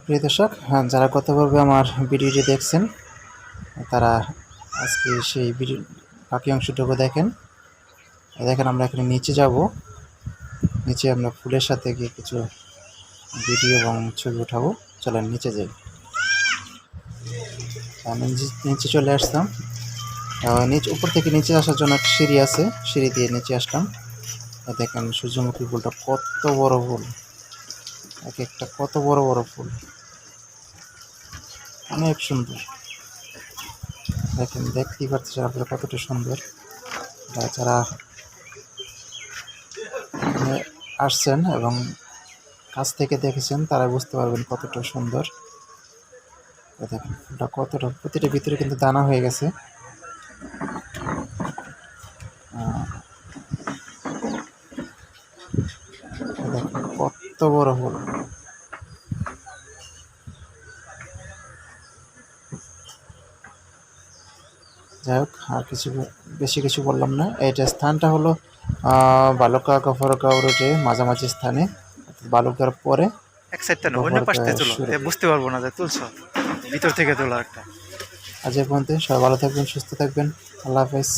প্রিয় দর্শক, যারা গত পর্বে আমার ভিডিওটি দেখছেন তারা আজকে সেই ভিডিও বাকি অংশটুকু দেখেন। দেখেন আমরা এখানে নিচে যাব, নিচে আমরা ফুলের সাথে গিয়ে কিছু ভিডিও এবং ছবি উঠাবো। চলেন নিচে যাই। আমি নিচে চলে আসলাম। উপর থেকে নিচে আসার জন্য একটা সিঁড়ি আছে, সিঁড়ি দিয়ে নিচে আসলাম। দেখেন সূর্যমুখী ফুলটা কত বড় ফুল, এক একটা কত বড় বড় ফুল, অনেক সুন্দর। দেখেন দেখতেই পাচ্ছেন আপনারা কতটা সুন্দর। যারা এখানে আসছেন এবং কাছ থেকে দেখেছেন তারা বুঝতে পারবেন কতটা সুন্দর। দেখেন ফুলটা কতটা, প্রতিটা ভিতরে কিন্তু দানা হয়ে গেছে। দেখেন কত বড় ফুল। যাই হোক, আর বেশি কিছু বললাম না। এইটা স্থানটা হলো বালুকা গফরগাঁও রোডে মাঝামাঝি স্থানে, বালুকার পরে এক সাইডটা না, অন্য পাশ থেকে গফরগাঁও তোলো, শুরু। বুঝতে পারবো না যে তুলছো ভিতর থেকে তোলা একটা। আজ এ পর্যন্ত, সবাই ভালো থাকবেন, সুস্থ থাকবেন। আল্লাহ হাফেজ।